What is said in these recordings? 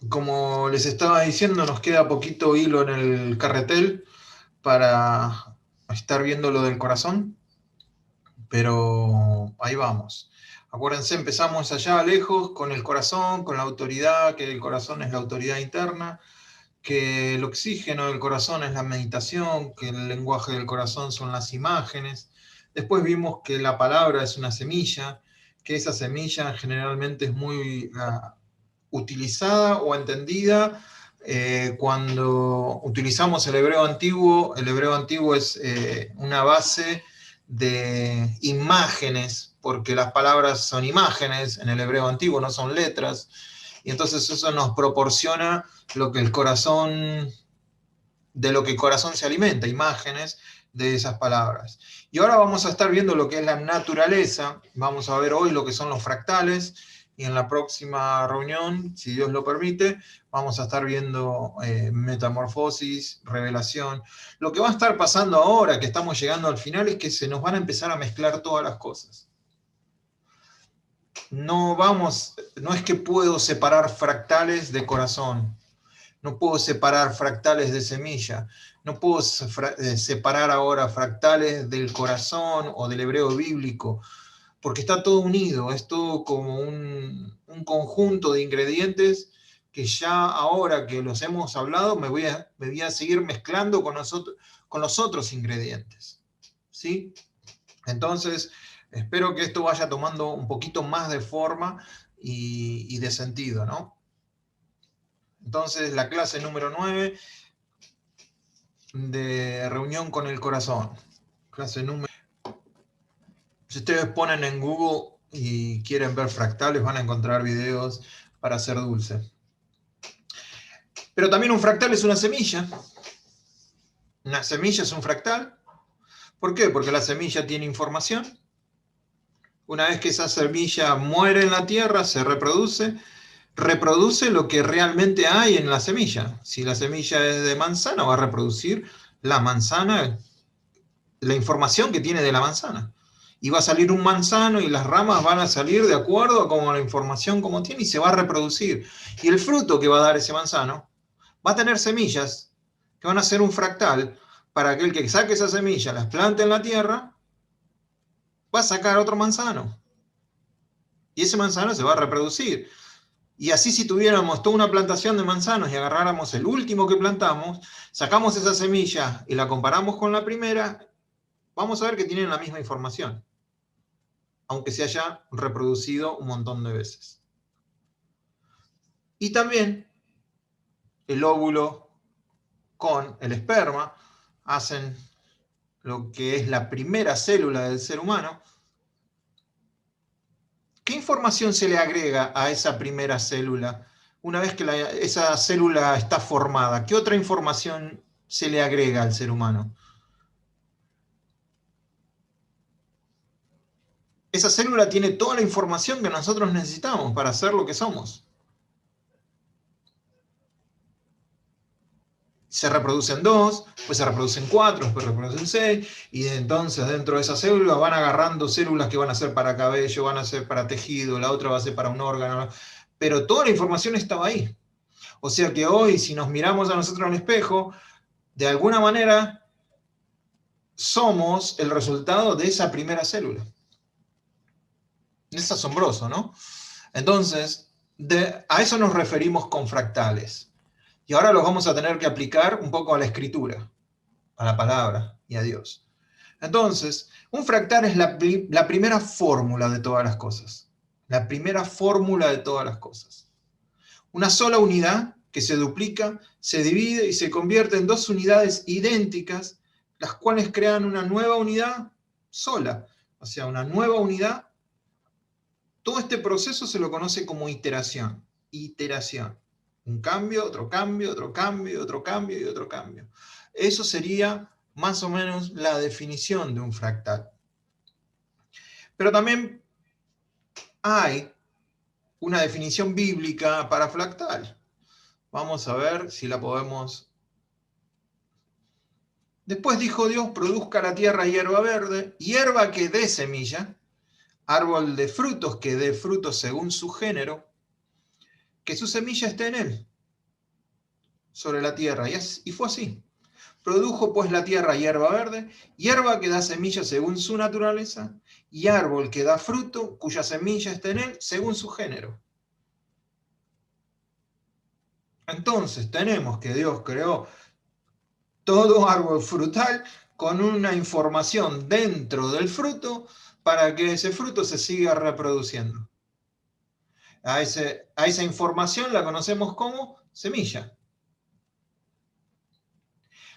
Como les estaba diciendo, nos queda poquito hilo en el carretel para estar viendo lo del corazón, pero ahí vamos. Acuérdense, empezamos allá lejos con el corazón, con la autoridad, que el corazón es la autoridad interna, que el oxígeno del corazón es la meditación, que el lenguaje del corazón son las imágenes. Después vimos que la palabra es una semilla, que esa semilla generalmente es muy utilizada o entendida cuando utilizamos el hebreo antiguo es una base de imágenes, porque las palabras son imágenes en el hebreo antiguo, no son letras, y entonces eso nos proporciona lo que el corazón, de lo que el corazón se alimenta, imágenes de esas palabras. Y ahora vamos a estar viendo lo que es la naturaleza, vamos a ver hoy lo que son los fractales, y en la próxima reunión, si Dios lo permite, vamos a estar viendo metamorfosis, revelación. Lo que va a estar pasando ahora, que estamos llegando al final, es que se nos van a empezar a mezclar todas las cosas. No es que puedo separar fractales de corazón, no puedo separar fractales de semilla, no puedo separar ahora fractales del corazón o del hebreo bíblico, porque está todo unido, es todo como un conjunto de ingredientes que ya ahora que los hemos hablado me voy a seguir mezclando con los otros ingredientes. ¿Sí? Entonces, espero que esto vaya tomando un poquito más de forma y de sentido, ¿no? Entonces, la clase número 9 de reunión con el corazón. Clase número... Si ustedes ponen en Google y quieren ver fractales, van a encontrar videos para hacer dulce. Pero también un fractal es una semilla. Una semilla es un fractal. ¿Por qué? Porque la semilla tiene información. Una vez que esa semilla muere en la tierra, se reproduce lo que realmente hay en la semilla. Si la semilla es de manzana, va a reproducir la manzana, la información que tiene de la manzana. Y va a salir un manzano y las ramas van a salir de acuerdo a como la información como tiene y se va a reproducir. Y el fruto que va a dar ese manzano va a tener semillas que van a ser un fractal para aquel que saque esas semillas, las plante en la tierra, va a sacar otro manzano. Y ese manzano se va a reproducir. Y así si tuviéramos toda una plantación de manzanos y agarráramos el último que plantamos, sacamos esa semilla y la comparamos con la primera, vamos a ver que tienen la misma información, aunque se haya reproducido un montón de veces. Y también el óvulo con el esperma hacen lo que es la primera célula del ser humano. ¿Qué información se le agrega a esa primera célula una vez que esa célula está formada? ¿Qué otra información se le agrega al ser humano? Esa célula tiene toda la información que nosotros necesitamos para ser lo que somos. Se reproducen 2, pues se reproducen 4, después se reproducen 6, y entonces dentro de esa célula van agarrando células que van a ser para cabello, van a ser para tejido, la otra va a ser para un órgano, pero toda la información estaba ahí. O sea que hoy, si nos miramos a nosotros en el espejo, de alguna manera somos el resultado de esa primera célula. Es asombroso, ¿no? Entonces, a eso nos referimos con fractales. Y ahora los vamos a tener que aplicar un poco a la escritura, a la palabra y a Dios. Entonces, un fractal es la primera fórmula de todas las cosas. La primera fórmula de todas las cosas. Una sola unidad que se duplica, se divide y se convierte en dos unidades idénticas, las cuales crean una nueva unidad sola. O sea, una nueva unidad. Todo este proceso se lo conoce como iteración. Iteración. Un cambio, otro cambio, otro cambio, otro cambio y otro cambio. Eso sería más o menos la definición de un fractal. Pero también hay una definición bíblica para fractal. Vamos a ver si la podemos... Después dijo Dios, produzca la tierra hierba verde, hierba que dé semilla, árbol de frutos que dé frutos según su género, que su semilla esté en él. sobre la tierra. Y fue así. Produjo pues la tierra hierba verde, hierba que da semilla según su naturaleza, y árbol que da fruto, cuya semilla está en él, según su género. Entonces tenemos que Dios creó todo árbol frutal con una información dentro del fruto para que ese fruto se siga reproduciendo. A esa información la conocemos como semilla.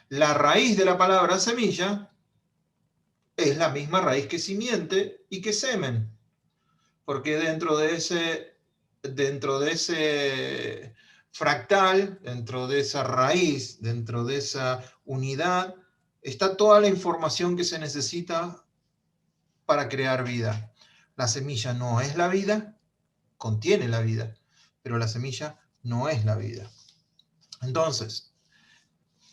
La raíz de la palabra semilla es la misma raíz que simiente y que semen, porque dentro de ese fractal, dentro de esa raíz, dentro de esa unidad, está toda la información que se necesita para crear vida. La semilla no es la vida, contiene la vida, pero la semilla no es la vida. Entonces,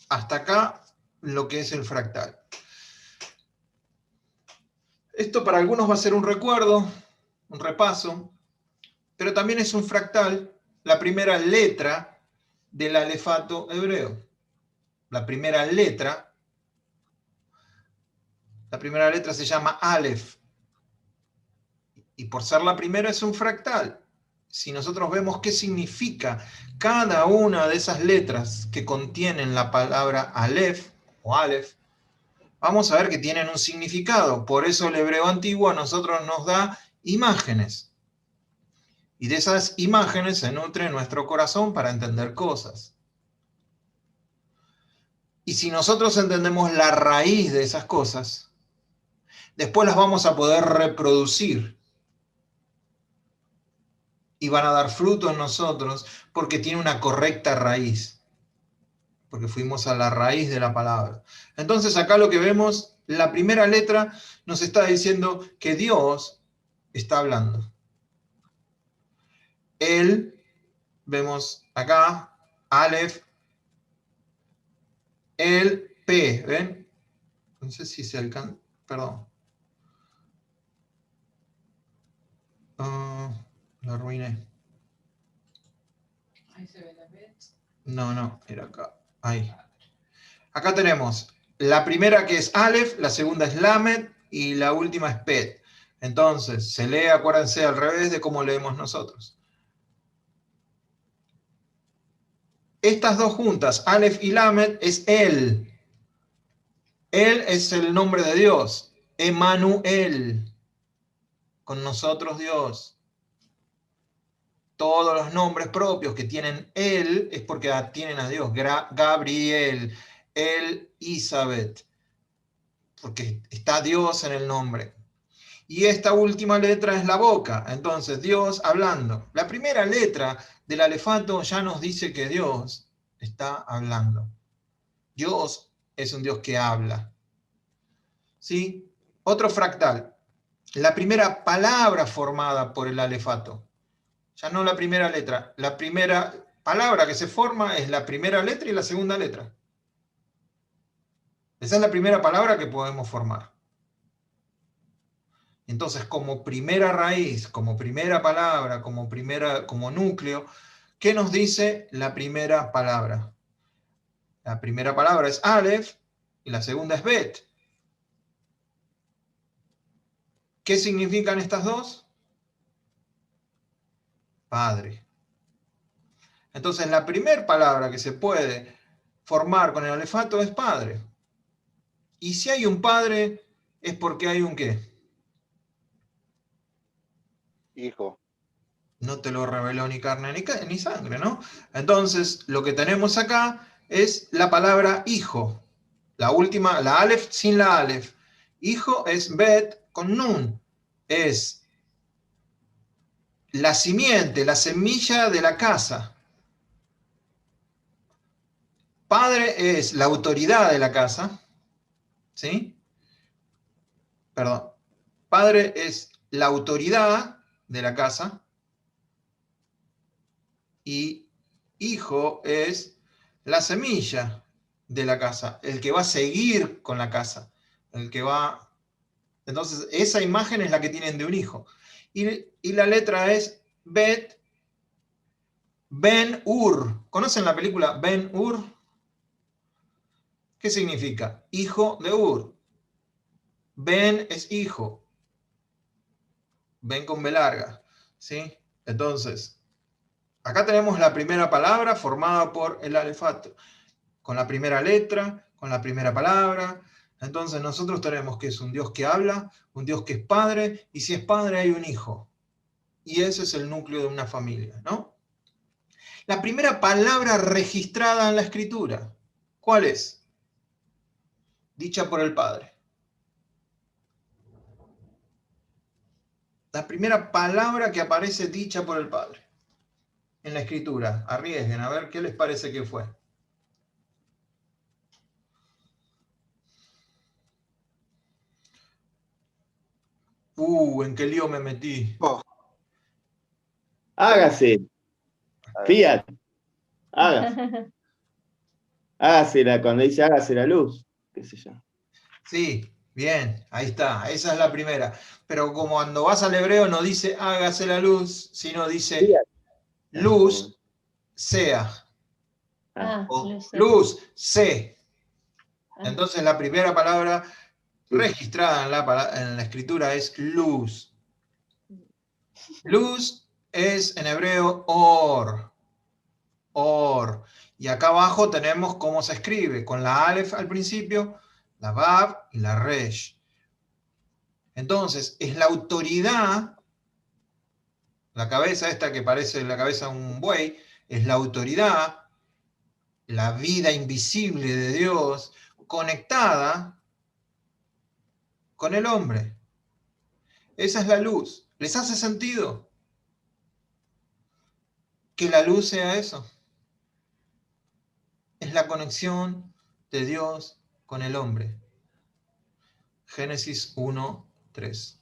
hasta acá lo que es el fractal. Esto para algunos va a ser un recuerdo, un repaso, pero también es un fractal, la primera letra del alefato hebreo. La primera letra se llama Aleph, y por ser la primera es un fractal. Si nosotros vemos qué significa cada una de esas letras que contienen la palabra Aleph o Aleph, vamos a ver que tienen un significado. Por eso el hebreo antiguo a nosotros nos da imágenes. Y de esas imágenes se nutre nuestro corazón para entender cosas. Y si nosotros entendemos la raíz de esas cosas, después las vamos a poder reproducir. Y van a dar fruto en nosotros porque tiene una correcta raíz. Porque fuimos a la raíz de la palabra. Entonces acá lo que vemos, la primera letra nos está diciendo que Dios está hablando. Él, vemos acá, Aleph, el P, ¿ven? No sé si se alcanza, perdón. Lo arruiné. Ahí se ve la P. No, era acá. Ahí. Acá tenemos la primera que es Aleph, la segunda es Lamed y la última es Pet. Entonces, se lee, acuérdense, al revés de cómo leemos nosotros. Estas dos juntas, Aleph y Lamed, es Él. Él es el nombre de Dios. Emanuel. Con nosotros Dios. Todos los nombres propios que tienen Él es porque tienen a Dios. Gabriel, Elizabeth. Porque está Dios en el nombre. Y esta última letra es la boca. Entonces, Dios hablando. La primera letra del alefato ya nos dice que Dios está hablando. Dios es un Dios que habla. ¿Sí? Otro fractal. La primera palabra formada por el alefato. Ya no la primera letra. La primera palabra que se forma es la primera letra y la segunda letra. Esa es la primera palabra que podemos formar. Entonces, como primera raíz, como primera palabra, como núcleo, ¿qué nos dice la primera palabra? La primera palabra es Aleph y la segunda es Bet. ¿Qué significan estas dos? Padre. Entonces, la primera palabra que se puede formar con el alefato es padre. Y si hay un padre, es porque hay un ¿qué? Hijo. No te lo reveló ni carne ni sangre, ¿no? Entonces, lo que tenemos acá es la palabra hijo. La última, la Aleph sin la Aleph. Hijo es Bet con Nun. Es la simiente, la semilla de la casa. Padre es la autoridad de la casa. ¿Sí? Perdón. Padre es la autoridad de la casa. Y hijo es la semilla de la casa, el que va a seguir con la casa, el que va... Entonces, esa imagen es la que tienen de un hijo. Y la letra es Bet, Ben-Hur. ¿Conocen la película Ben-Hur? ¿Qué significa? Hijo de Ur. Ben es hijo. Ben con B larga. ¿Sí? Entonces, acá tenemos la primera palabra formada por el alefato. Con la primera letra, con la primera palabra. Entonces nosotros tenemos que es un Dios que habla, un Dios que es padre, y si es padre hay un hijo. Y ese es el núcleo de una familia, ¿no? La primera palabra registrada en la escritura, ¿cuál es? Dicha por el Padre. La primera palabra que aparece dicha por el Padre en la escritura. Arriesguen, a ver qué les parece que fue. ¿En qué lío me metí? Oh, Hágase. Fiat. Hágase. Hágase cuando dice hágase la luz. ¿Qué sé yo? Sí, bien, ahí está. Esa es la primera. Pero como cuando vas al hebreo no dice hágase la luz, sino dice Fiat. luz sea. O luz se. Entonces la primera palabra registrada en la escritura es luz. Luz es en hebreo or. Or. Y acá abajo tenemos cómo se escribe, con la alef al principio, la vav y la resh. Entonces, es la autoridad, la cabeza esta que parece la cabeza de un buey, es la autoridad, la vida invisible de Dios, conectada con el hombre. Esa es la luz. ¿Les hace sentido que la luz sea eso? Es la conexión de Dios con el hombre. Génesis 1:3.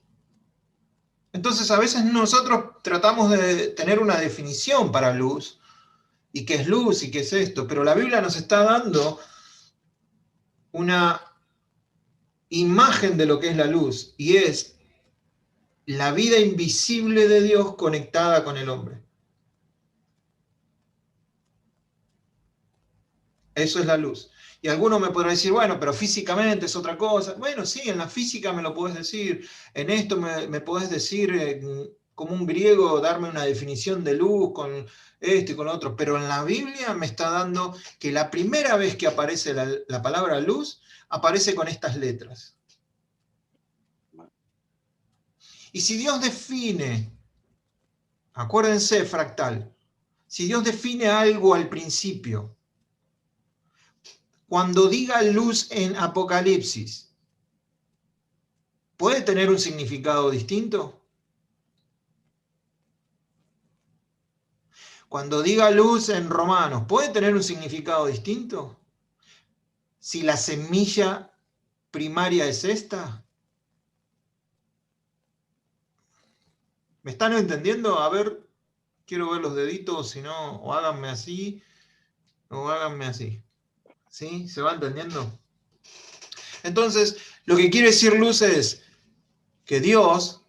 Entonces, a veces nosotros tratamos de tener una definición para luz, y qué es luz y qué es esto, pero la Biblia nos está dando una imagen de lo que es la luz, y es la vida invisible de Dios conectada con el hombre. Eso es la luz. Y alguno me podrá decir, bueno, pero físicamente es otra cosa. Bueno, sí, en la física me lo podés decir, en esto me podés decir, como un griego, darme una definición de luz con esto y con lo otro, pero en la Biblia me está dando que la primera vez que aparece la palabra luz, aparece con estas letras. Y si Dios define, acuérdense, fractal, si Dios define algo al principio, cuando diga luz en Apocalipsis, ¿puede tener un significado distinto? Cuando diga luz en Romanos, ¿puede tener un significado distinto? Si la semilla primaria es esta. ¿Me están entendiendo? A ver, quiero ver los deditos, si no, o háganme así, o háganme así. ¿Sí? ¿Se va entendiendo? Entonces, lo que quiere decir luz es que Dios,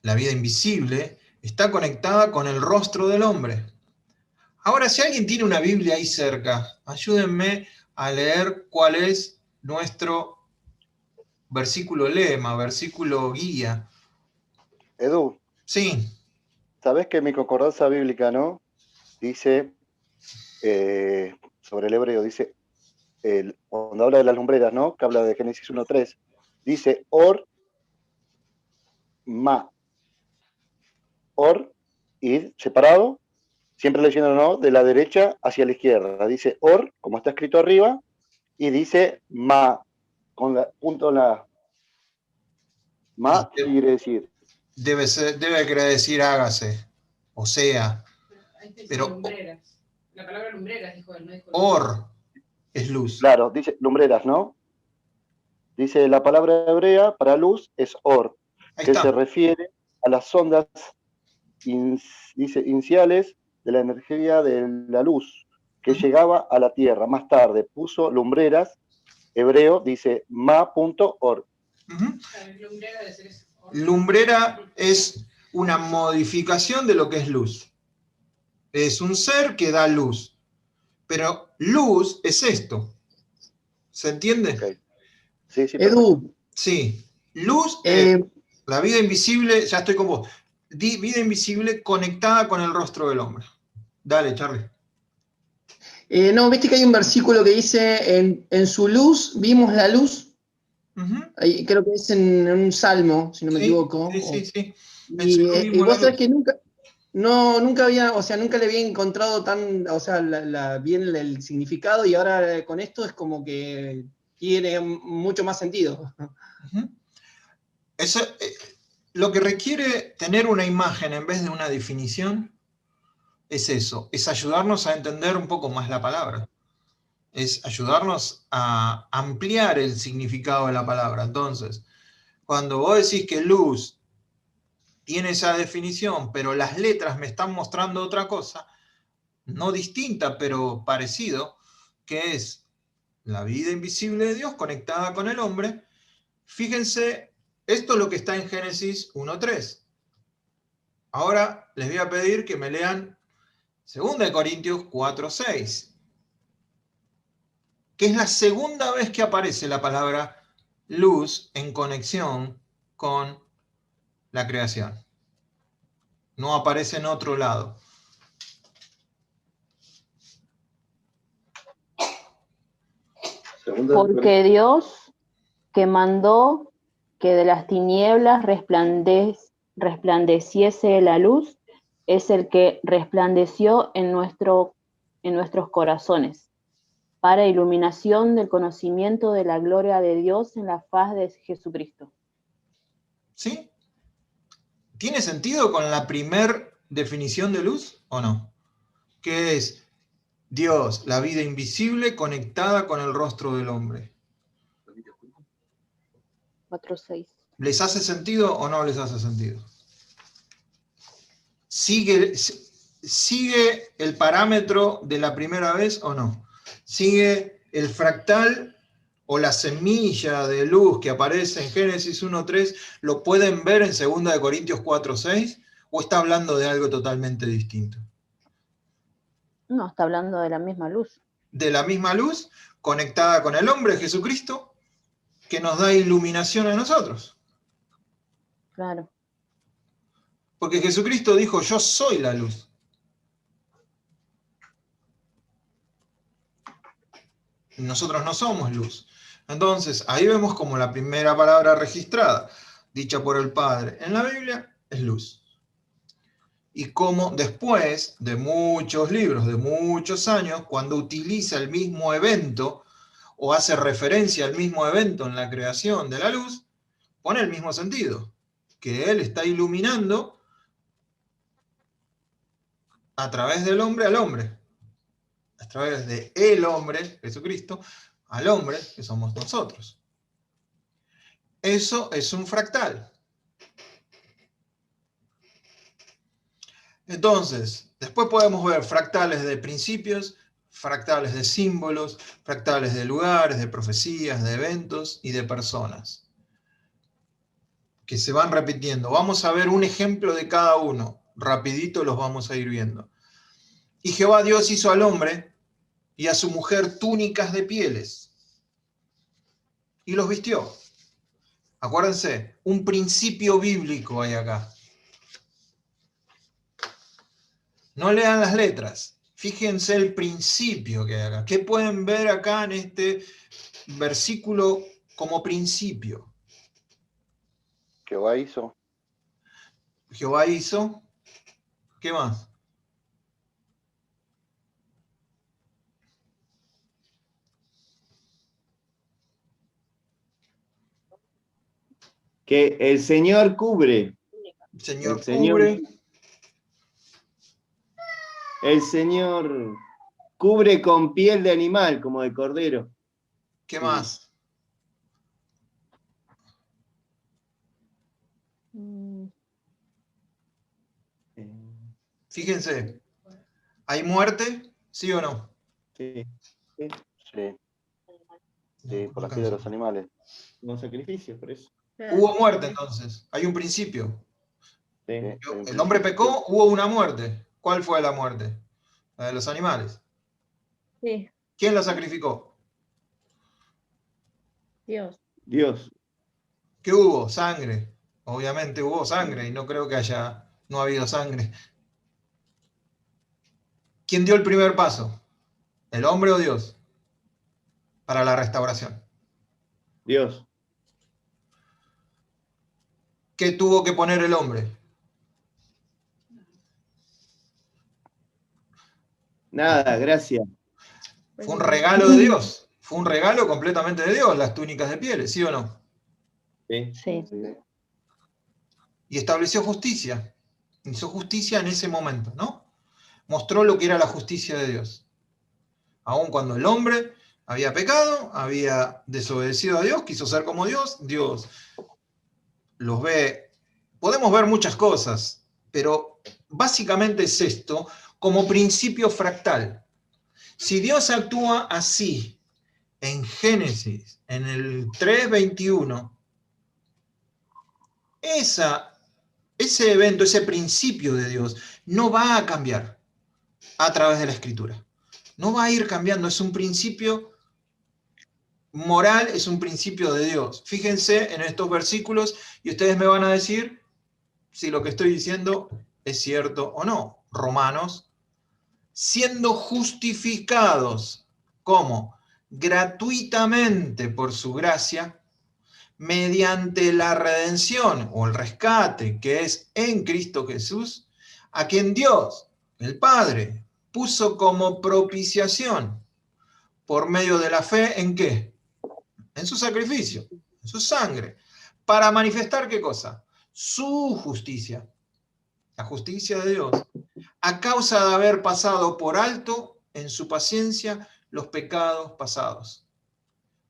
la vida invisible, está conectada con el rostro del hombre. Ahora, si alguien tiene una Biblia ahí cerca, ayúdenme a leer cuál es nuestro versículo lema, versículo guía. Edu, Sí, ¿sabés que mi concordancia bíblica, no? Dice, sobre el hebreo, dice, cuando habla de las lumbreras, ¿no? Que habla de Génesis 1:3, dice or, ma, or, y separado, siempre leyendo, ¿no? De la derecha hacia la izquierda. Dice or, como está escrito arriba, y dice ma, con la punto en la. Ma, ¿qué quiere decir? debe querer decir hágase, o sea, pero lumbreras. La palabra lumbreras, dijo él, no dijo or es luz. Claro, dice lumbreras, ¿no? Dice la palabra hebrea para luz es or, Ahí que está. se refiere a las ondas dice, iniciales de la energía de la luz que llegaba a la Tierra. Más tarde puso lumbreras, hebreo, dice ma.org. Lumbrera es una modificación de lo que es luz. Es un ser que da luz. Pero luz es esto. ¿Se entiende? Ok. Sí, sí, perfecto. Edu, Sí. Luz, la vida invisible, ya estoy con vos. Vida invisible conectada con el rostro del hombre. Dale, Charlie. no, viste que hay un versículo que dice, en su luz vimos la luz. Ujú. Ahí, creo que es en un salmo, si no me Sí, equivoco. sí. En Y, su luz y vimos la vos sabés luz. que nunca había, o sea, nunca le había encontrado tan, o sea, bien el significado, y ahora con esto es como que tiene mucho más sentido. Ujú. Eso, lo que requiere tener una imagen en vez de una definición es eso, es ayudarnos a entender un poco más la palabra, es ayudarnos a ampliar el significado de la palabra. Entonces, cuando vos decís que luz tiene esa definición, pero las letras me están mostrando otra cosa, no distinta, pero parecido, que es la vida invisible de Dios conectada con el hombre, fíjense, esto es lo que está en Génesis 1:3. Ahora les voy a pedir que me lean 2 Corintios 4:6, que es la segunda vez que aparece la palabra luz en conexión con la creación. No aparece en otro lado. Porque Dios, que mandó que de las tinieblas resplandeciese la luz, es el que resplandeció en nuestros corazones, para iluminación del conocimiento de la gloria de Dios en la faz de Jesucristo. ¿Sí? ¿Tiene sentido con la primer definición de luz o no? Que es Dios, la vida invisible conectada con el rostro del hombre. 4:6. ¿Les hace sentido o no les hace sentido? ¿Sigue el parámetro de la primera vez o no? ¿Sigue el fractal o la semilla de luz que aparece en Génesis 1:3? ¿Lo pueden ver en 2 Corintios 4:6? ¿O está hablando de algo totalmente distinto? No, está hablando de la misma luz. De la misma luz conectada con el hombre, Jesucristo, que nos da iluminación a nosotros. Claro. Porque Jesucristo dijo, yo soy la luz. Y nosotros no somos luz. Entonces, ahí vemos como la primera palabra registrada, dicha por el Padre en la Biblia, es luz. Y como después de muchos libros, de muchos años, cuando utiliza el mismo evento o hace referencia al mismo evento en la creación de la luz, pone el mismo sentido, que Él está iluminando a través del hombre al hombre, a través de el hombre, Jesucristo, al hombre, que somos nosotros. Eso es un fractal. Entonces, después podemos ver fractales de principios, fractales de símbolos, fractales de lugares, de profecías, de eventos y de personas, que se van repitiendo. Vamos a ver un ejemplo de cada uno. Rapidito los vamos a ir viendo. Y Jehová Dios hizo al hombre y a su mujer túnicas de pieles y los vistió. Acuérdense, un principio bíblico hay acá. No lean las letras, fíjense el principio que hay acá. ¿Qué pueden ver acá en este versículo como principio? Jehová hizo. Jehová hizo. ¿Qué más? Que el Señor cubre. El Señor El Señor cubre. El Señor cubre con piel de animal, como de cordero. ¿Qué más? Fíjense, ¿hay muerte? ¿Sí o no? Sí. Sí, sí, por No la piel de alcanzo. los animales. Como sacrificio, por eso. Hubo muerte entonces, hay un principio. Sí. Sí, hay un El hombre principio. pecó, hubo una muerte. ¿Cuál fue la muerte? la de los animales. Sí, ¿Quién la sacrificó? Dios. Dios. ¿Qué hubo? Sangre. Obviamente hubo sangre y no creo que no ha habido sangre. ¿Quién dio el primer paso? ¿El hombre o Dios? Para la restauración. Dios. ¿Qué tuvo que poner el hombre? Nada, gracias. Fue un regalo de Dios. Fue un regalo completamente de Dios, las túnicas de pieles, ¿sí o no? Sí. Sí. Y estableció justicia. Hizo justicia en ese momento, ¿no? Mostró lo que era la justicia de Dios. Aun cuando el hombre había pecado, había desobedecido a Dios, quiso ser como Dios, Dios los ve. Podemos ver muchas cosas, pero básicamente es esto como principio fractal. Si Dios actúa así en Génesis, en el 3:21, ese evento, ese principio de Dios, no va a cambiar a través de la Escritura. No va a ir cambiando, es un principio moral, es un principio de Dios. Fíjense en estos versículos y ustedes me van a decir si lo que estoy diciendo es cierto o no. Romanos, siendo justificados como gratuitamente por su gracia, mediante la redención o el rescate que es en Cristo Jesús, a quien Dios, el Padre, puso como propiciación por medio de la fe, ¿en qué? En su sacrificio, en su sangre, para manifestar ¿qué cosa? Su justicia, la justicia de Dios, a causa de haber pasado por alto en su paciencia los pecados pasados.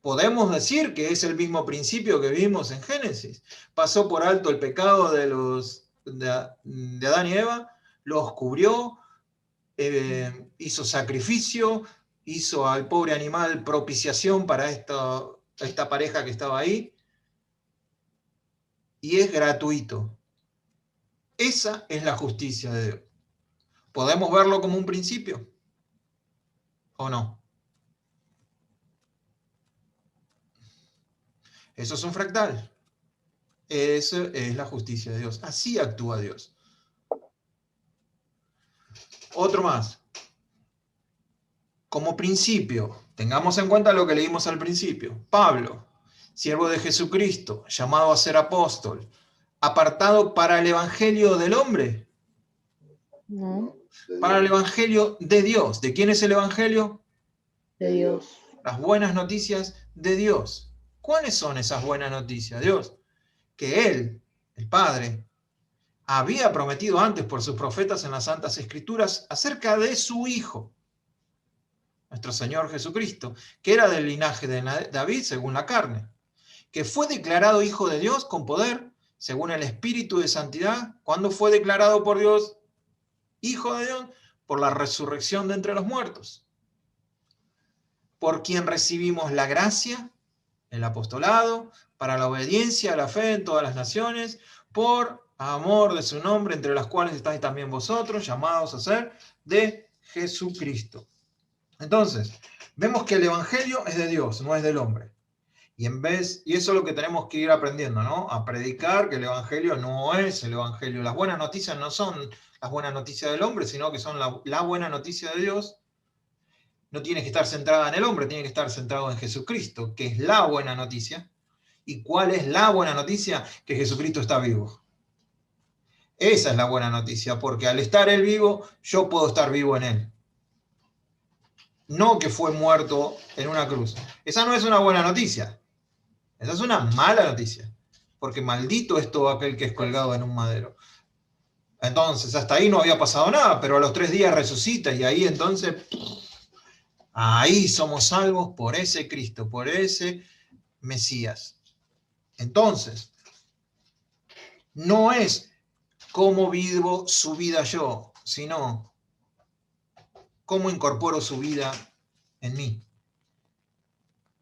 Podemos decir que es el mismo principio que vimos en Génesis. Pasó por alto el pecado de Adán y Eva, los cubrió, hizo sacrificio, hizo al pobre animal propiciación para esta pareja que estaba ahí, y es gratuito. Esa es la justicia de Dios. ¿Podemos verlo como un principio? ¿O no? Eso es un fractal. Eso es la justicia de Dios. Así actúa Dios. Otro más. Como principio, tengamos en cuenta lo que leímos al principio. Pablo, siervo de Jesucristo, llamado a ser apóstol, apartado para el evangelio del hombre. No, Para el evangelio de Dios. ¿De quién es el evangelio? de Dios. Las buenas noticias de Dios. ¿Cuáles son esas buenas noticias? Dios, que Él, el Padre, había prometido antes por sus profetas en las Santas Escrituras acerca de su Hijo, nuestro Señor Jesucristo, que era del linaje de David según la carne, que fue declarado Hijo de Dios con poder, según el Espíritu de Santidad. ¿Cuándo fue declarado por Dios Hijo de Dios? Por la resurrección de entre los muertos. Por quien recibimos la gracia, el apostolado, para la obediencia a la fe en todas las naciones, por amor de su nombre, entre las cuales estáis también vosotros, llamados a ser de Jesucristo. Entonces, vemos que el evangelio es de Dios, no es del hombre. Y eso es lo que tenemos que ir aprendiendo, ¿no? A predicar que el evangelio no es el evangelio. Las buenas noticias no son las buenas noticias del hombre, sino que son la buena noticia de Dios. No tiene que estar centrada en el hombre, tiene que estar centrado en Jesucristo, que es la buena noticia. ¿Y cuál es la buena noticia? Que Jesucristo está vivo. Esa es la buena noticia, porque al estar Él vivo, yo puedo estar vivo en Él. No que fue muerto en una cruz. Esa no es una buena noticia. Esa es una mala noticia. Porque maldito es todo aquel que es colgado en un madero. Entonces, hasta ahí no había pasado nada, pero a los 3 días resucita y ahí entonces, ahí somos salvos por ese Cristo, por ese Mesías. Entonces, no es cómo vivo su vida yo, sino cómo incorporo su vida en mí.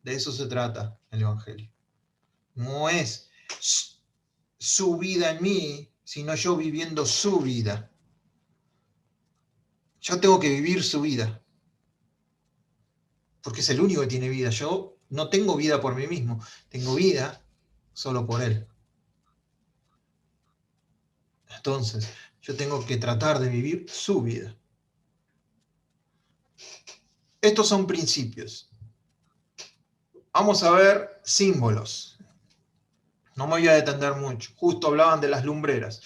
De eso se trata el Evangelio. No es su vida en mí, sino yo viviendo su vida. Yo tengo que vivir su vida, porque es el único que tiene vida. Yo no tengo vida por mí mismo, tengo vida solo por Él. Entonces, yo tengo que tratar de vivir su vida. Estos son principios. Vamos a ver símbolos. No me voy a detener mucho. Justo hablaban de las lumbreras.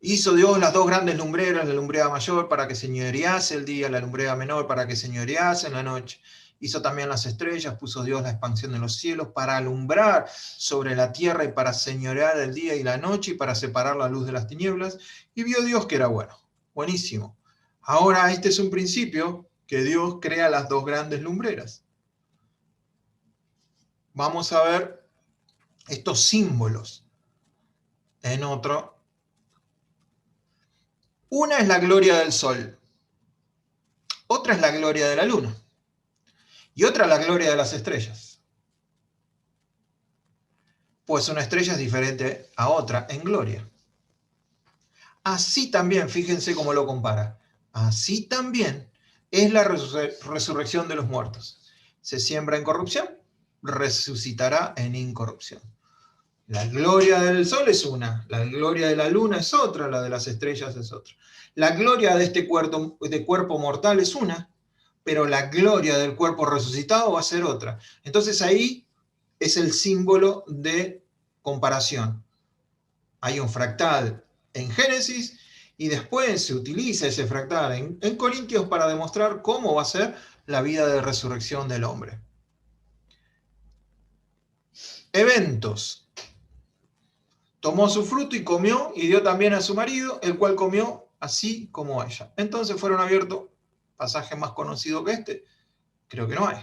Hizo Dios las dos grandes lumbreras, la lumbrera mayor para que señorease el día, la lumbrera menor para que señorease en la noche. Hizo también las estrellas, puso Dios la expansión de los cielos para alumbrar sobre la tierra y para señorear el día y la noche y para separar la luz de las tinieblas. Y vio Dios que era bueno. Buenísimo. Ahora este es un principio que Dios crea las dos grandes lumbreras. Vamos a ver estos símbolos en otro. Una es la gloria del sol, otra es la gloria de la luna y otra la gloria de las estrellas. Pues una estrella es diferente a otra en gloria. Así también, fíjense cómo lo compara, así también es la resurrección de los muertos. Se siembra en corrupción, resucitará en incorrupción. La gloria del sol es una, la gloria de la luna es otra, la de las estrellas es otra. La gloria de este cuerpo mortal es una, pero la gloria del cuerpo resucitado va a ser otra. Entonces ahí es el símbolo de comparación. Hay un fractal en Génesis y después se utiliza ese fractal en Corintios para demostrar cómo va a ser la vida de resurrección del hombre. Eventos. Tomó su fruto y comió, y dio también a su marido, el cual comió así como ella. Entonces fueron abiertos, pasaje más conocido que este, creo que no hay.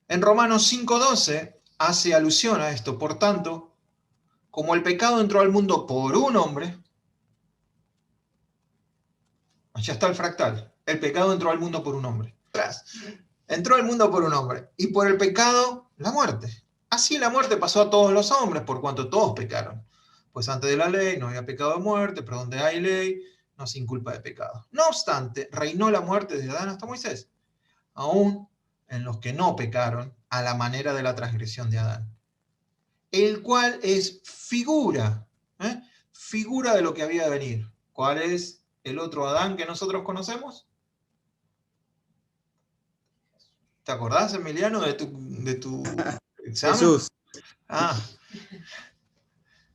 En Romanos 5:12 hace alusión a esto. Por tanto, como el pecado entró al mundo por un hombre, allá está el fractal, el pecado entró al mundo por un hombre. Entró al mundo por un hombre, y por el pecado, la muerte. Así la muerte pasó a todos los hombres, por cuanto todos pecaron. Pues antes de la ley no había pecado de muerte, pero donde hay ley, no se inculpa de pecado. No obstante, reinó la muerte desde Adán hasta Moisés, aún en los que no pecaron, a la manera de la transgresión de Adán, el cual es figura, figura de lo que había de venir. ¿Cuál es el otro Adán que nosotros conocemos? ¿Te acordás, Emiliano, de tu examen? Jesús. Ah,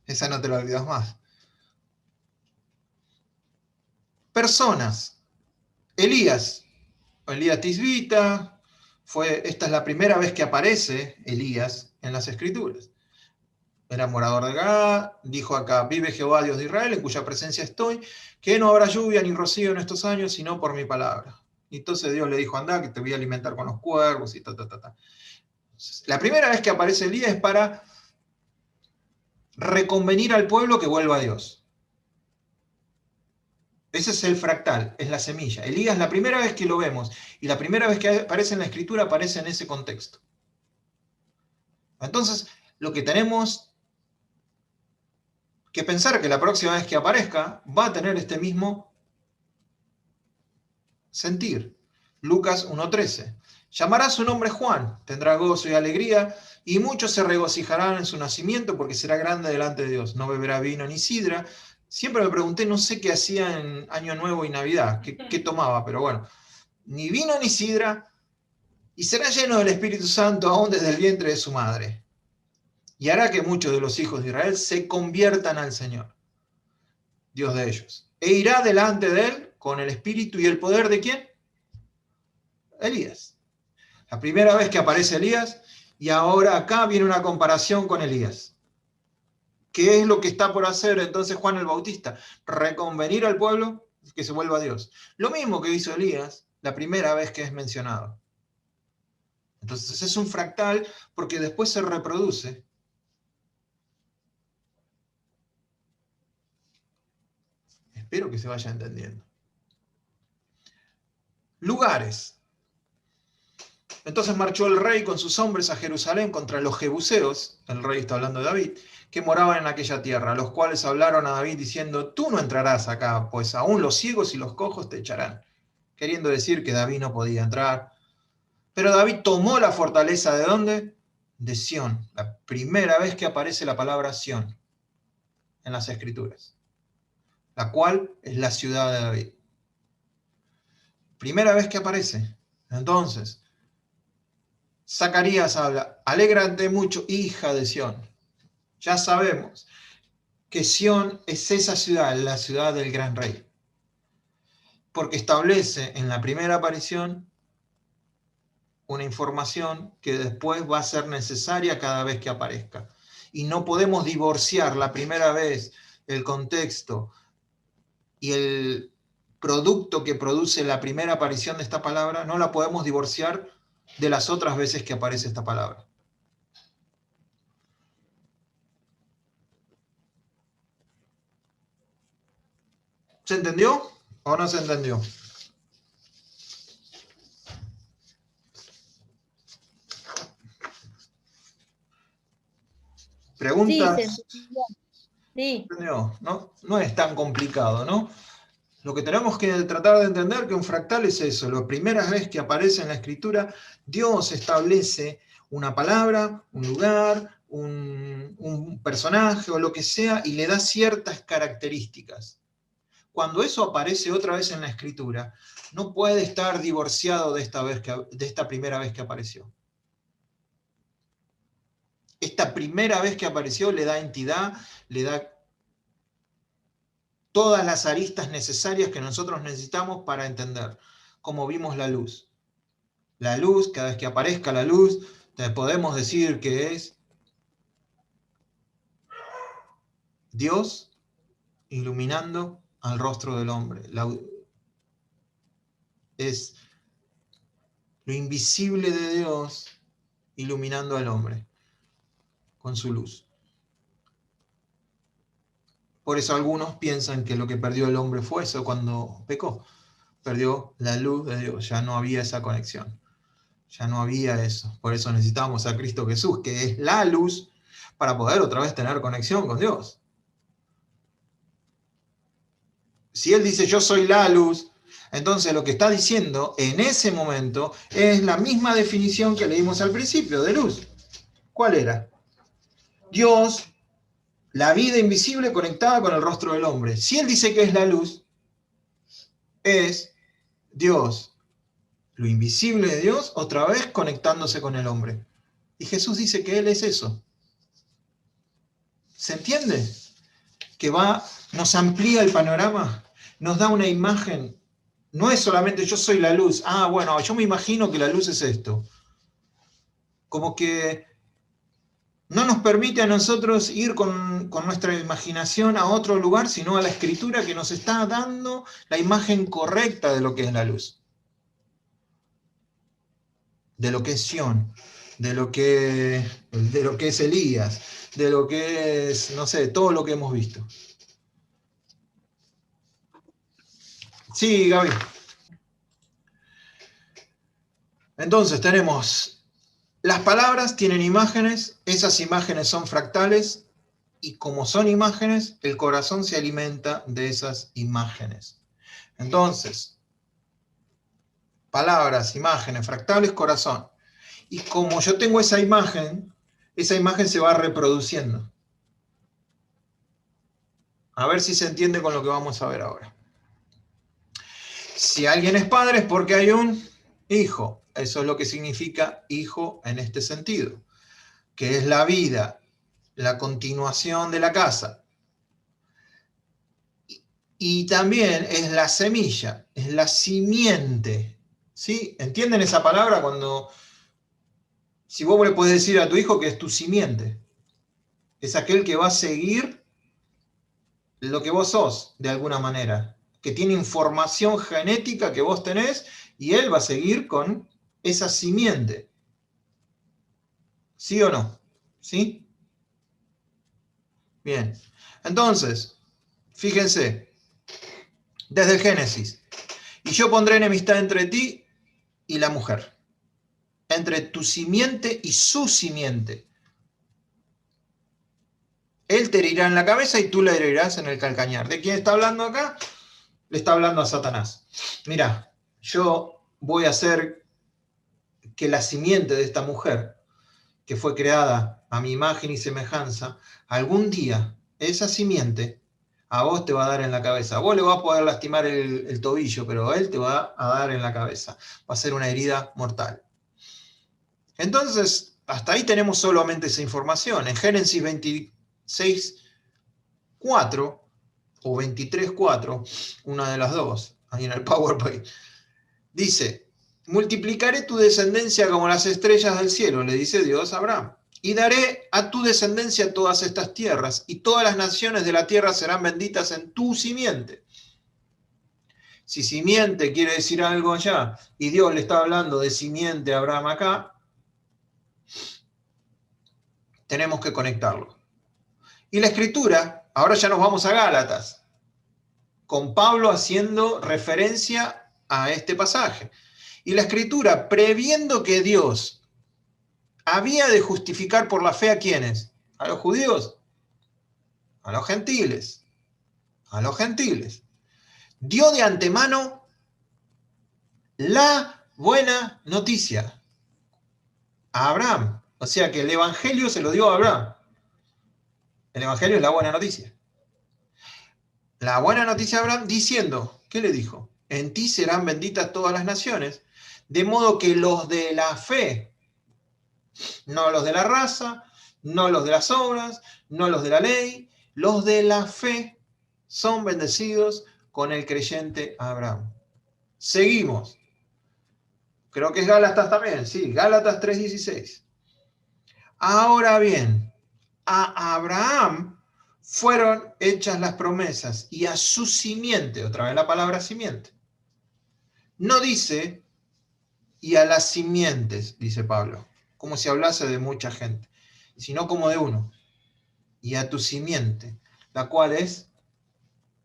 esa no te la olvidas más. Personas. Elías Tisbita, esta es la primera vez que aparece Elías en las Escrituras. Era morador de Galaad, dijo acá, vive Jehová Dios de Israel, en cuya presencia estoy, que no habrá lluvia ni rocío en estos años, sino por mi palabra. Y entonces Dios le dijo, anda, que te voy a alimentar con los cuervos y ta. La primera vez que aparece Elías es para reconvenir al pueblo que vuelva a Dios. Ese es el fractal, es la semilla. Elías, la primera vez que lo vemos, y la primera vez que aparece en la Escritura, aparece en ese contexto. Entonces, lo que tenemos que pensar que la próxima vez que aparezca, va a tener este mismo sentir. Lucas 1:13. Llamará su nombre Juan, tendrá gozo y alegría, y muchos se regocijarán en su nacimiento, porque será grande delante de Dios. No beberá vino ni sidra. Siempre me pregunté, no sé qué hacía en Año Nuevo y Navidad, qué tomaba, pero bueno, ni vino ni sidra, y será lleno del Espíritu Santo aún desde el vientre de su madre. Y hará que muchos de los hijos de Israel se conviertan al Señor, Dios de ellos. E irá delante de él con el espíritu y el poder de ¿quién? Elías. La primera vez que aparece Elías, y ahora acá viene una comparación con Elías. ¿Qué es lo que está por hacer entonces Juan el Bautista? Reconvenir al pueblo que se vuelva a Dios. Lo mismo que hizo Elías la primera vez que es mencionado. Entonces es un fractal porque después se reproduce. Espero que se vaya entendiendo. Lugares. Entonces marchó el rey con sus hombres a Jerusalén contra los jebuseos, el rey está hablando de David, que moraban en aquella tierra, los cuales hablaron a David diciendo, tú no entrarás acá, pues aún los ciegos y los cojos te echarán. Queriendo decir que David no podía entrar. Pero David tomó la fortaleza, ¿de dónde? De Sión, la primera vez que aparece la palabra Sión en las Escrituras, la cual es la ciudad de David. Primera vez que aparece. Entonces, Zacarías habla, alégrate mucho, hija de Sión. Ya sabemos que Sión es esa ciudad, la ciudad del gran rey, porque establece en la primera aparición una información que después va a ser necesaria cada vez que aparezca. Y no podemos divorciar la primera vez el contexto y el producto que produce la primera aparición de esta palabra, no la podemos divorciar de las otras veces que aparece esta palabra. ¿Se entendió o no se entendió? ¿Preguntas? Sí. No es tan complicado, ¿no? Lo que tenemos que tratar de entender que un fractal es eso. La primera vez que aparece en la Escritura, Dios establece una palabra, un lugar, un personaje o lo que sea, y le da ciertas características. Cuando eso aparece otra vez en la Escritura, no puede estar divorciado de esta primera vez que apareció. Esta primera vez que apareció le da entidad, le da todas las aristas necesarias que nosotros necesitamos para entender cómo vimos la luz. La luz, cada vez que aparezca la luz, te podemos decir que es Dios iluminando al rostro del hombre. Es lo invisible de Dios iluminando al hombre con su luz. Por eso algunos piensan que lo que perdió el hombre fue eso cuando pecó. Perdió la luz de Dios, ya no había esa conexión. Ya no había eso. Por eso necesitamos a Cristo Jesús, que es la luz, para poder otra vez tener conexión con Dios. Si Él dice yo soy la luz, entonces lo que está diciendo en ese momento es la misma definición que leímos al principio de luz. ¿Cuál era? Dios, la vida invisible conectada con el rostro del hombre. Si Él dice que es la luz, es Dios, lo invisible de Dios, otra vez conectándose con el hombre. Y Jesús dice que Él es eso. ¿Se entiende? Que nos amplía el panorama, nos da una imagen. No es solamente yo soy la luz. Ah, bueno, yo me imagino que la luz es esto. Como que no nos permite a nosotros ir con nuestra imaginación a otro lugar, sino a la Escritura que nos está dando la imagen correcta de lo que es la luz. De lo que es Sión, de lo que es Elías, de lo que es, no sé, todo lo que hemos visto. Sí, Gaby. Entonces tenemos, las palabras tienen imágenes, esas imágenes son fractales, y como son imágenes, el corazón se alimenta de esas imágenes. Entonces, palabras, imágenes, fractales, corazón. Y como yo tengo esa imagen se va reproduciendo. A ver si se entiende con lo que vamos a ver ahora. Si alguien es padre es porque hay un hijo. Eso es lo que significa hijo en este sentido. Que es la vida, la continuación de la casa. Y también es la semilla, es la simiente. ¿Sí? ¿Entienden esa palabra? Si vos le podés decir a tu hijo que es tu simiente. Es aquel que va a seguir lo que vos sos, de alguna manera. Que tiene información genética que vos tenés y él va a seguir con esa simiente. ¿Sí o no? ¿Sí? Bien. Entonces, fíjense, desde el Génesis. Y yo pondré enemistad entre ti y la mujer, entre tu simiente y su simiente. Él te herirá en la cabeza y tú le herirás en el calcañar. ¿De quién está hablando acá? Le está hablando a Satanás. Mira, yo voy a hacer que la simiente de esta mujer, que fue creada a mi imagen y semejanza, algún día esa simiente a vos te va a dar en la cabeza. A vos le vas a poder lastimar el tobillo, pero él te va a dar en la cabeza. Va a ser una herida mortal. Entonces, hasta ahí tenemos solamente esa información. En Génesis 26:4 o 23:4, una de las dos, ahí en el PowerPoint, dice: multiplicaré tu descendencia como las estrellas del cielo, le dice Dios a Abraham, y daré a tu descendencia todas estas tierras, y todas las naciones de la tierra serán benditas en tu simiente. Si simiente quiere decir algo allá, y Dios le está hablando de simiente a Abraham acá, tenemos que conectarlo. Y la escritura, ahora ya nos vamos a Gálatas, con Pablo haciendo referencia a este pasaje. Y la escritura, previendo que Dios había de justificar por la fe a ¿quiénes? A los judíos, a los gentiles, dio de antemano la buena noticia a Abraham. O sea que el evangelio se lo dio a Abraham. El evangelio es la buena noticia. La buena noticia a Abraham diciendo, ¿qué le dijo? En ti serán benditas todas las naciones, de modo que los de la fe, no los de la raza, no los de las obras, no los de la ley, los de la fe son bendecidos con el creyente Abraham. Seguimos. Creo que es Gálatas también, sí, Gálatas 3:16. Ahora bien, a Abraham fueron hechas las promesas y a su simiente, otra vez la palabra simiente. No dice y a las simientes, dice Pablo, como si hablase de mucha gente, sino como de uno. Y a tu simiente, la cual es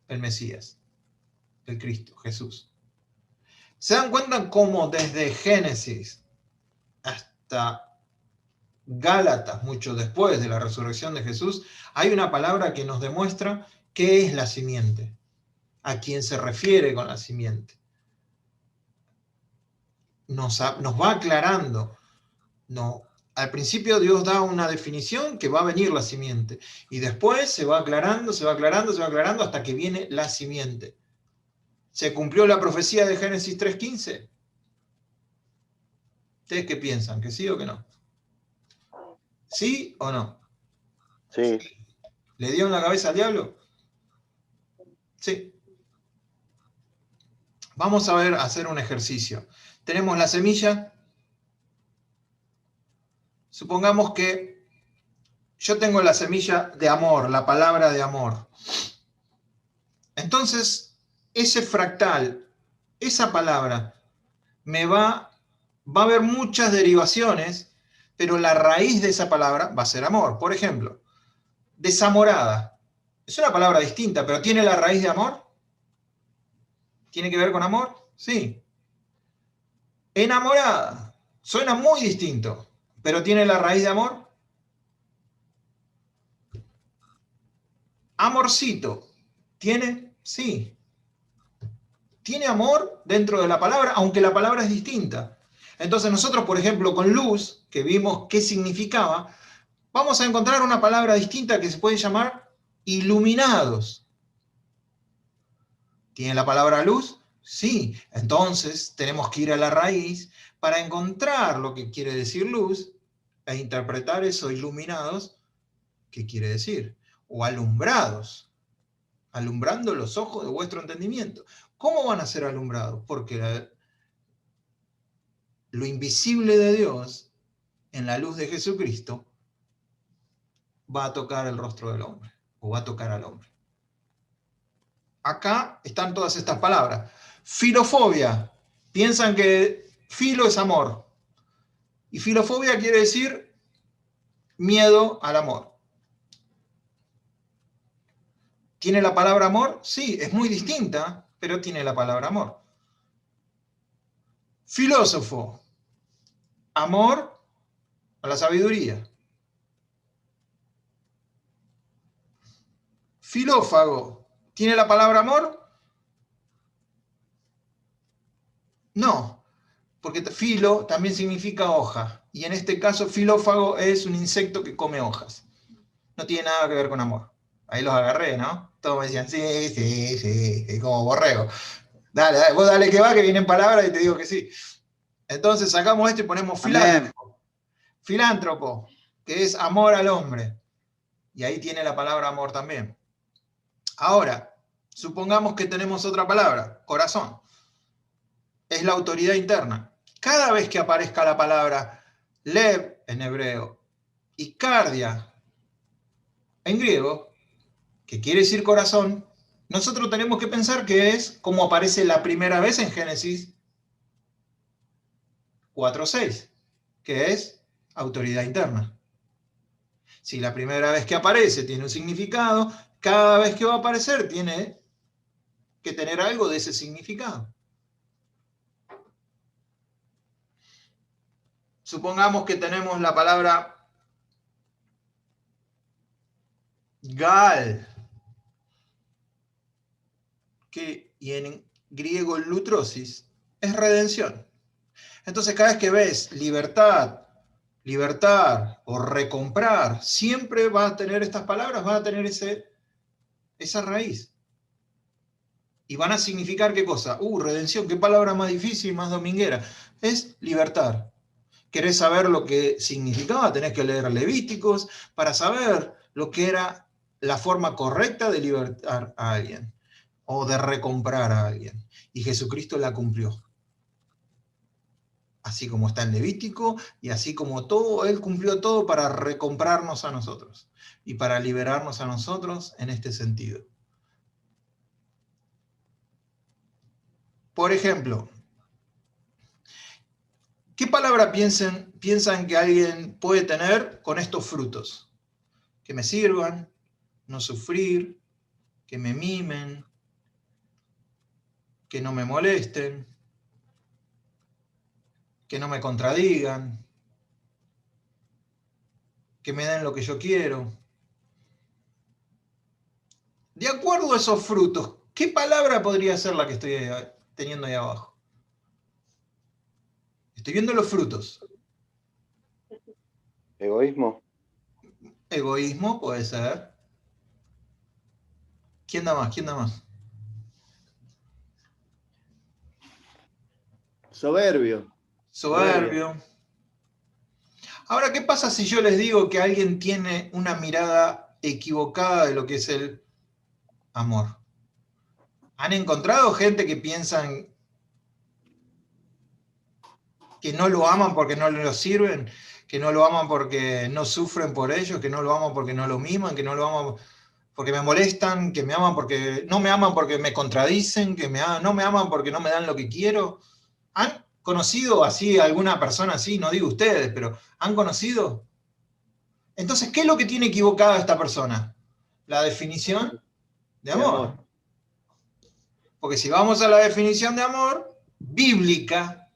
el Mesías, el Cristo, Jesús. ¿Se dan cuenta cómo desde Génesis hasta Gálatas, mucho después de la resurrección de Jesús, hay una palabra que nos demuestra qué es la simiente, a quién se refiere con la simiente? Nos va aclarando. No, al principio Dios da una definición que va a venir la simiente, y después se va aclarando hasta que viene la simiente. ¿Se cumplió la profecía de Génesis 3:15? ¿Ustedes qué piensan? ¿Que sí o que no? ¿Sí o no? Sí. ¿Le dio en la cabeza al diablo? Sí. Vamos a hacer un ejercicio. Tenemos la semilla. Supongamos que yo tengo la semilla de amor, la palabra de amor. Entonces, ese fractal, esa palabra, va a haber muchas derivaciones, pero la raíz de esa palabra va a ser amor. Por ejemplo, desamorada. Es una palabra distinta, pero ¿tiene la raíz de amor? ¿Tiene que ver con amor? Sí. Enamorada. Suena muy distinto, pero ¿tiene la raíz de amor? Amorcito. ¿Tiene? Sí. Tiene amor dentro de la palabra, aunque la palabra es distinta. Entonces nosotros, por ejemplo, con luz, que vimos qué significaba, vamos a encontrar una palabra distinta que se puede llamar iluminados. ¿Tiene la palabra luz? Sí. Entonces tenemos que ir a la raíz para encontrar lo que quiere decir luz e interpretar eso, iluminados, ¿qué quiere decir? O alumbrados, alumbrando los ojos de vuestro entendimiento. ¿Cómo van a ser alumbrados? Porque lo invisible de Dios, en la luz de Jesucristo, va a tocar el rostro del hombre, o va a tocar al hombre. Acá están todas estas palabras. Filofobia. Piensan que filo es amor. Y filofobia quiere decir miedo al amor. ¿Tiene la palabra amor? Sí, es muy distinta, pero tiene la palabra amor. Filósofo. amor a la sabiduría. Filófago, ¿tiene la palabra amor? No, porque filo también significa hoja, y en este caso filófago es un insecto que come hojas. No tiene nada que ver con amor. Ahí los agarré, ¿no? Todos me decían, sí, como borrego. Dale, dale, vos dale que va, que vienen palabras y te digo que sí. Entonces sacamos esto y ponemos filántropo. Filántropo, que es amor al hombre. Y ahí tiene la palabra amor también. Ahora, supongamos que tenemos otra palabra, corazón. Es la autoridad interna. Cada vez que aparezca la palabra lev en hebreo y cardia en griego, que quiere decir corazón, nosotros tenemos que pensar que es como aparece la primera vez en Génesis 4:6, que es autoridad interna. Si la primera vez que aparece tiene un significado, cada vez que va a aparecer tiene que tener algo de ese significado. Supongamos que tenemos la palabra gal, y en griego lutrosis, es redención. Entonces cada vez que ves libertad, libertar o recomprar, siempre va a tener estas palabras, van a tener esa raíz. Y van a significar ¿qué cosa? Redención, qué palabra más difícil, más dominguera. Es libertar. ¿Querés saber lo que significaba? Tenés que leer Levíticos para saber lo que era la forma correcta de libertar a alguien o de recomprar a alguien. Y Jesucristo la cumplió. Así como está en Levítico y así como todo, Él cumplió todo para recomprarnos a nosotros y para liberarnos a nosotros en este sentido. Por ejemplo, ¿qué palabra piensan que alguien puede tener con estos frutos? Que me sirvan, no sufrir, que me mimen, que no me molesten, que no me contradigan, que me den lo que yo quiero. De acuerdo a esos frutos, ¿qué palabra podría ser la que estoy teniendo ahí abajo? Estoy viendo los frutos. Egoísmo. Egoísmo puede ser. ¿Quién da más? ¿Quién da más? Soberbio. Soberbio. Ahora, ¿qué pasa si yo les digo que alguien tiene una mirada equivocada de lo que es el amor? ¿Han encontrado gente que piensan que no lo aman porque no lo sirven? ¿Que no lo aman porque no sufren por ellos? ¿Que no lo aman porque no lo miman? ¿Que no lo aman porque me molestan? ¿Que me aman porque no me aman porque me contradicen? ¿Que no me aman porque no me dan lo que quiero? ¿Han conocido así a alguna persona así? No digo ustedes, pero ¿han conocido? Entonces, ¿qué es lo que tiene equivocada esta persona? La definición de amor. Porque si vamos a la definición de amor bíblica,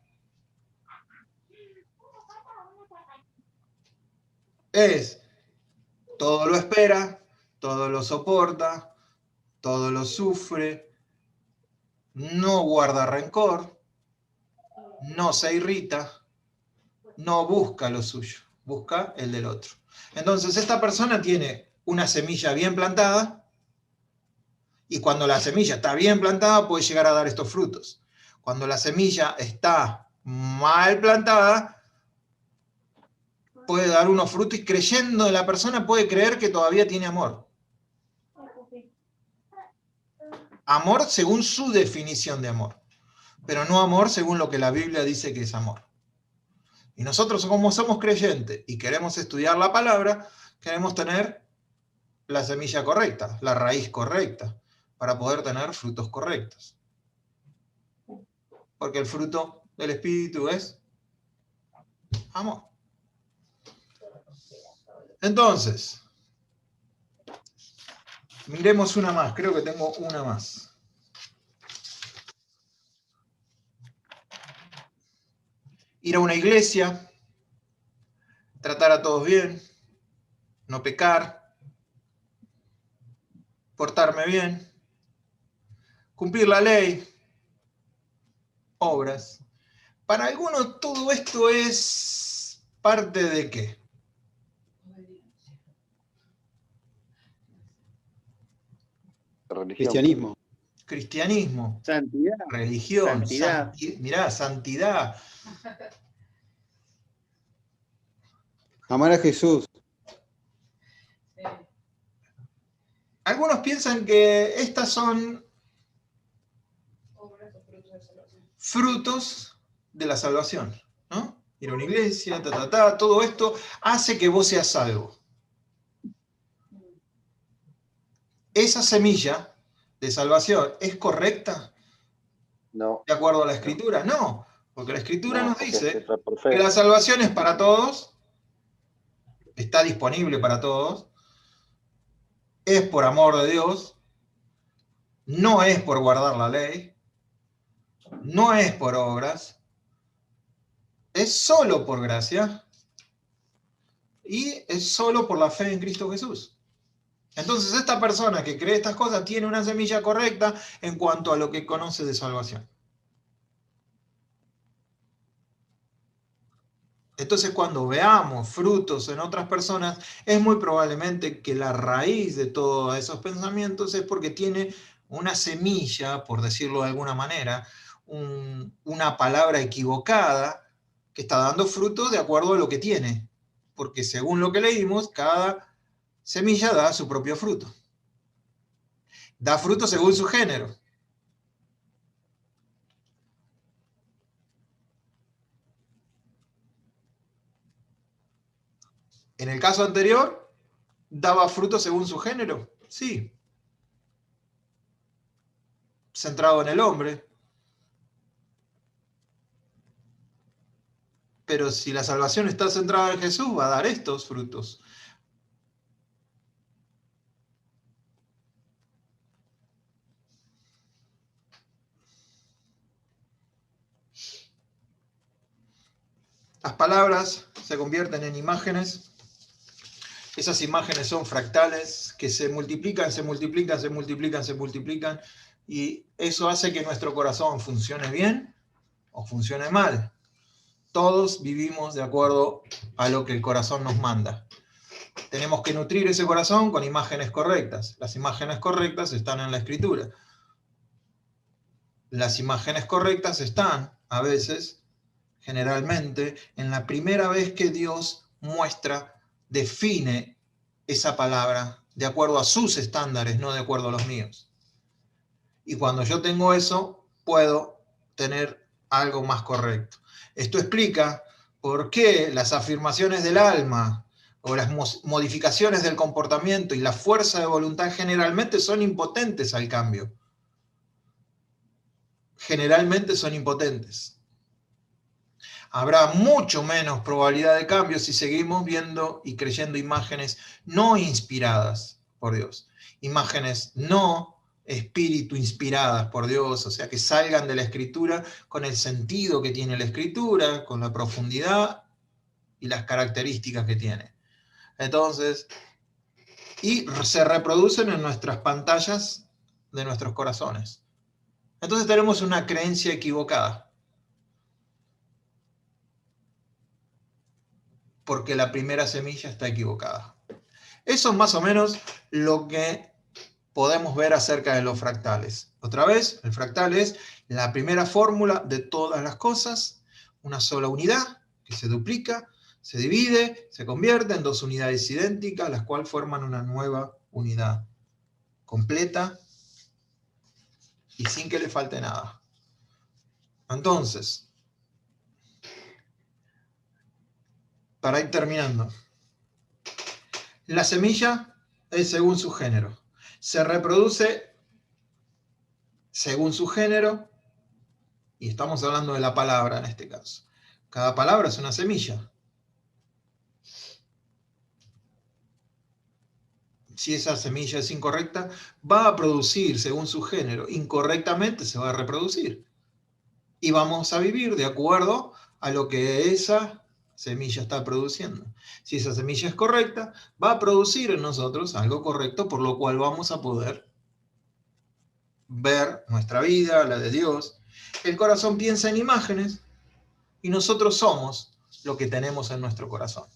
es todo lo espera, todo lo soporta, todo lo sufre, no guarda rencor, no se irrita, no busca lo suyo, busca el del otro. Entonces esta persona tiene una semilla bien plantada y cuando la semilla está bien plantada puede llegar a dar estos frutos. Cuando la semilla está mal plantada puede dar unos frutos y creyendo en la persona puede creer que todavía tiene amor. Amor según su definición de amor, pero no amor según lo que la Biblia dice que es amor. Y nosotros, como somos creyentes y queremos estudiar la palabra, queremos tener la semilla correcta, la raíz correcta, para poder tener frutos correctos. Porque el fruto del Espíritu es amor. Entonces, miremos una más, creo que tengo una más. Ir a una iglesia, tratar a todos bien, no pecar, portarme bien, cumplir la ley, obras. Para algunos todo esto es parte de ¿qué? Religión. Cristianismo. Cristianismo, Santidad. religión, Santidad. mirá, santidad. Amar a Jesús. Sí. Algunos piensan que estas son Obras o frutos de salvación. frutos de la salvación, ¿no? Ir a una iglesia, todo esto hace que vos seas salvo. Esa semilla de salvación es correcta No. de acuerdo a la Escritura. No, porque la Escritura nos porque dice se trae por fe. que la salvación es para todos, está disponible para todos, es por amor de Dios, no es por guardar la ley, no es por obras, es solo por gracia y es solo por la fe en Cristo Jesús. Entonces esta persona que cree estas cosas tiene una semilla correcta en cuanto a lo que conoce de salvación. Entonces cuando veamos frutos en otras personas, es muy probablemente que la raíz de todos esos pensamientos es porque tiene una semilla, por decirlo de alguna manera, una palabra equivocada que está dando frutos de acuerdo a lo que tiene. Porque según lo que leímos, cada semilla da su propio fruto. Da fruto según su género. En el caso anterior, ¿daba fruto según su género? Sí. Centrado en el hombre. Pero si la salvación está centrada en Jesús, va a dar estos frutos. Las palabras se convierten en imágenes. Esas imágenes son fractales que se multiplican, se multiplican, se multiplican, se multiplican. Y eso hace que nuestro corazón funcione bien o funcione mal. Todos vivimos de acuerdo a lo que el corazón nos manda. Tenemos que nutrir ese corazón con imágenes correctas. Las imágenes correctas están en la Escritura. Las imágenes correctas están, a veces, generalmente, en la primera vez que Dios muestra, define esa palabra de acuerdo a sus estándares, no de acuerdo a los míos. Y cuando yo tengo eso, puedo tener algo más correcto. Esto explica por qué las afirmaciones del alma o las modificaciones del comportamiento y la fuerza de voluntad generalmente son impotentes al cambio. Generalmente son impotentes. Habrá mucho menos probabilidad de cambio si seguimos viendo y creyendo imágenes no inspiradas por Dios. Imágenes no espíritu inspiradas por Dios, o sea, que salgan de la Escritura con el sentido que tiene la Escritura, con la profundidad y las características que tiene. Entonces, y se reproducen en nuestras pantallas de nuestros corazones. Entonces tenemos una creencia equivocada. Porque la primera semilla está equivocada. Eso es más o menos lo que podemos ver acerca de los fractales. Otra vez, el fractal es la primera fórmula de todas las cosas, una sola unidad que se duplica, se divide, se convierte en dos unidades idénticas, las cuales forman una nueva unidad completa y sin que le falte nada. Entonces, para ir terminando, la semilla es según su género. Se reproduce según su género, y estamos hablando de la palabra en este caso. Cada palabra es una semilla. Si esa semilla es incorrecta, va a producir según su género. Incorrectamente se va a reproducir. Y vamos a vivir de acuerdo a lo que esa semilla está produciendo. Si esa semilla es correcta, va a producir en nosotros algo correcto, por lo cual vamos a poder ver nuestra vida, la de Dios. El corazón piensa en imágenes y nosotros somos lo que tenemos en nuestro corazón.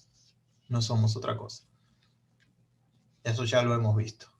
No somos otra cosa. Eso ya lo hemos visto.